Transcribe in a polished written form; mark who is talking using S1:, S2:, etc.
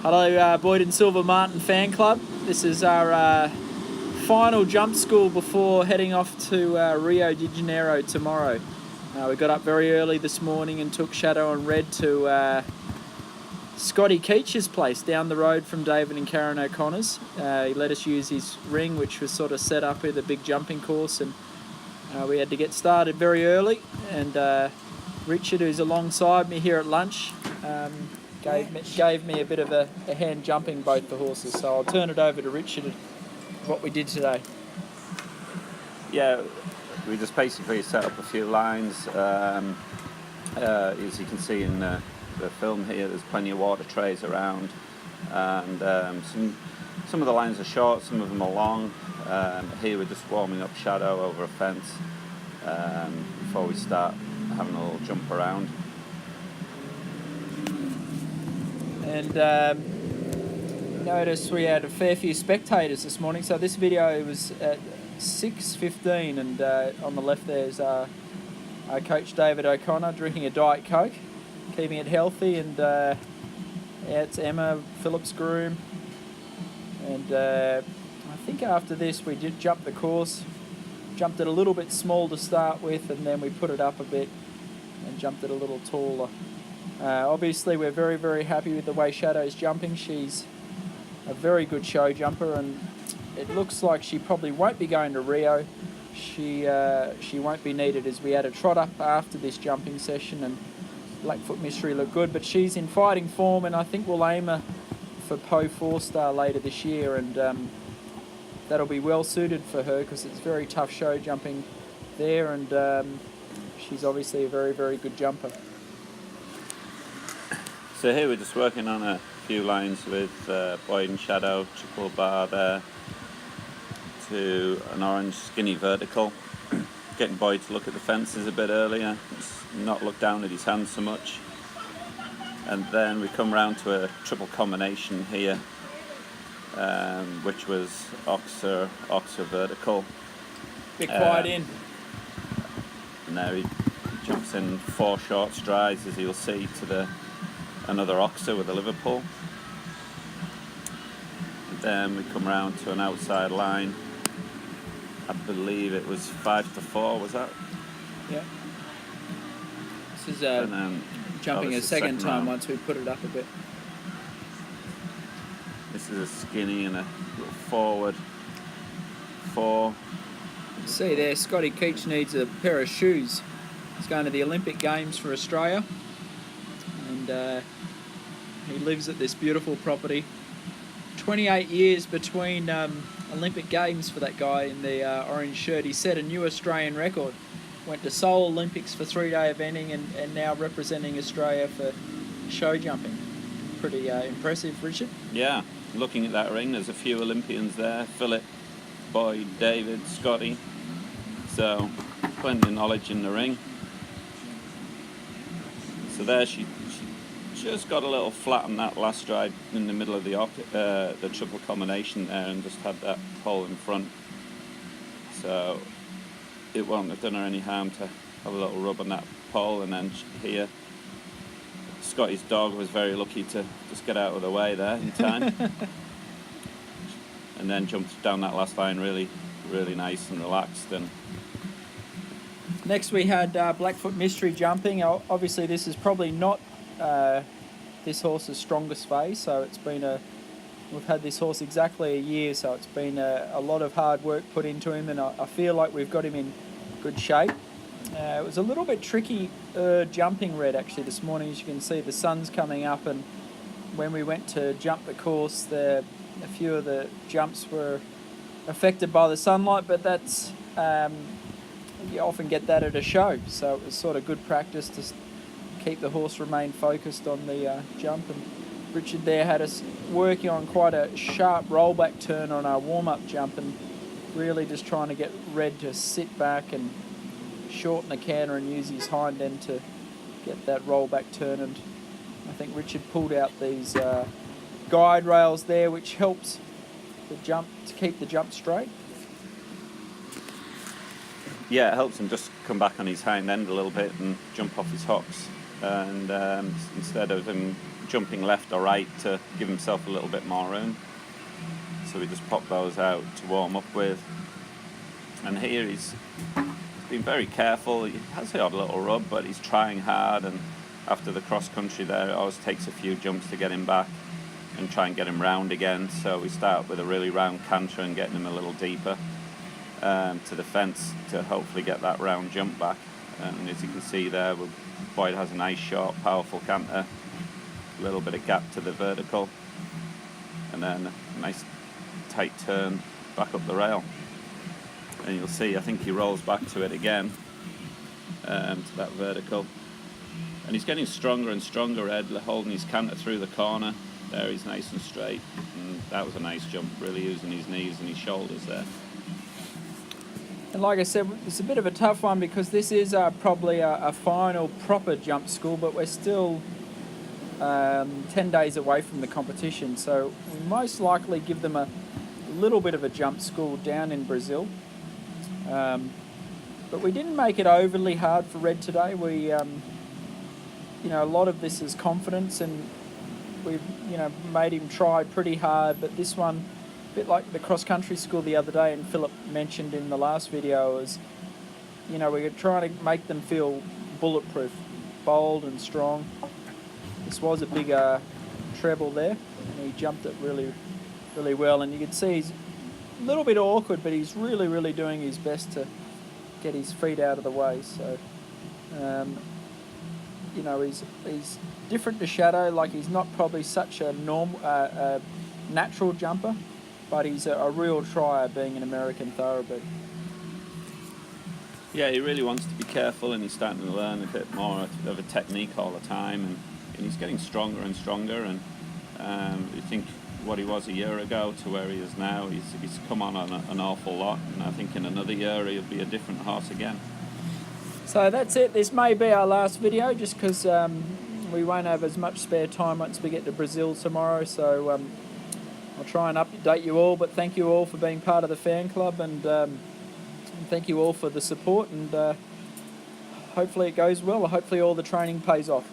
S1: Hello, Boyd and Silver Martin Fan Club. This is our final jump school before heading off to Rio de Janeiro tomorrow. We got up very early this morning and took Shadow and Red to Scotty Keach's place down the road from David and Karen O'Connor's. He let us use his ring, which was sort of set up with a big jumping course, and we had to get started very early. And Richard, who's alongside me here at lunch, gave me a bit of a hand jumping both the horses. So I'll turn it over to Richard what we did today.
S2: Yeah, we just basically set up a few lines. As you can see in the film here, there's plenty of water trays around, and some of the lines are short, some of them are long. Here we're just warming up Shadow over a fence before we start having a little jump around. And
S1: notice we had a fair few spectators this morning. So this video was at 6:15, and on the left there's our coach David O'Connor drinking a Diet Coke, keeping it healthy. And it's Emma, Phillips' groom. And I think after this we did jump the course. Jumped it a little bit small to start with, and then we put it up a bit and jumped it a little taller. Obviously we're very, very happy with the way Shadow's jumping. She's a very good show jumper, and it looks like she probably won't be going to Rio. She won't be needed, as we had a trot up after this jumping session, and Blackfoot Mystery looked good, but she's in fighting form, and I think we'll aim her for Po 4-star later this year, and that'll be well suited for her because it's very tough show jumping there, and she's obviously a very, very good jumper.
S2: So here we're just working on a few lines with Boyd and Shadow, triple bar there to an orange skinny vertical. Getting Boyd to look at the fences a bit earlier, not look down at his hands so much. And then we come round to a triple combination here, which was Oxer vertical.
S1: Bit quiet in.
S2: And now he jumps in 4 short strides, as you'll see, to another Oxer with a Liverpool. And then we come round to an outside line. I believe it was 5-4, was that?
S1: Yeah. This is jumping a second time round. Once we put it up a bit.
S2: This is a skinny and a little forward 4.
S1: See there, Scotty Keach needs a pair of shoes. He's going to the Olympic Games for Australia, and he lives at this beautiful property. 28 years between Olympic Games for that guy in the orange shirt. He set a new Australian record. Went to Seoul Olympics for 3-day eventing, and now representing Australia for show jumping. Pretty impressive, Richard.
S2: Yeah, looking at that ring, there's a few Olympians there. Philip, Boyd, David, Scotty. So, plenty of knowledge in the ring. So there she just got a little flat on that last stride in the middle of the triple combination there, and just had that pole in front. So it won't have done her any harm to have a little rub on that pole. And then here, Scotty's dog was very lucky to just get out of the way there in time. And then jumped down that last line really, really nice and relaxed. And
S1: next we had Blackfoot Mystery jumping. Obviously this is probably not this horse's strongest phase, so it's been we've had this horse exactly a year, so it's been a lot of hard work put into him, and I feel like we've got him in good shape. It was a little bit tricky jumping, Red, actually this morning. As you can see, the sun's coming up, and when we went to jump the course, a few of the jumps were affected by the sunlight, but that's you often get that at a show, so it was sort of good practice to keep the horse remain focused on the jump. And Richard there had us working on quite a sharp rollback turn on our warm-up jump, and really just trying to get Red to sit back and shorten the canter and use his hind end to get that rollback turn. And I think Richard pulled out these guide rails there, which helps the jump to keep the jump straight.
S2: Yeah, it helps him just come back on his hind end a little bit and jump off his hocks. And instead of him jumping left or right to give himself a little bit more room. So we just pop those out to warm up with. And here he's been very careful. He has the odd little rub, but he's trying hard, and after the cross country there, it always takes a few jumps to get him back and try and get him round again. So we start with a really round canter and getting him a little deeper to the fence to hopefully get that round jump back. And as you can see there, Boyd has a nice short, powerful canter, a little bit of gap to the vertical, and then a nice tight turn back up the rail. And you'll see, I think he rolls back to it again, to that vertical. And he's getting stronger and stronger, Ed, holding his canter through the corner. There he's nice and straight. And that was a nice jump, really using his knees and his shoulders there.
S1: And like I said, it's a bit of a tough one because this is probably a final proper jump school, but we're still 10 days away from the competition. So we most likely give them a little bit of a jump school down in Brazil. But we didn't make it overly hard for Red today. We, a lot of this is confidence, and we've, made him try pretty hard. But this one, a bit like the cross-country school the other day, and Philip mentioned in the last video, is, we were trying to make them feel bulletproof, bold and strong. This was a big treble there, and he jumped it really, really well. And you could see he's a little bit awkward, but he's really, really doing his best to get his feet out of the way. So, he's different to Shadow. Like, he's not probably such a natural jumper, but he's a real trier, being an American thoroughbred.
S2: Yeah, he really wants to be careful, and he's starting to learn a bit more of a technique all the time, and he's getting stronger and stronger. And I think what he was a year ago to where he is now, he's come on an awful lot, and I think in another year he'll be a different horse again.
S1: So that's it. This may be our last video, just because we won't have as much spare time once we get to Brazil tomorrow. So I'll try and update you all, but thank you all for being part of the fan club, and thank you all for the support, and hopefully it goes well. Hopefully all the training pays off.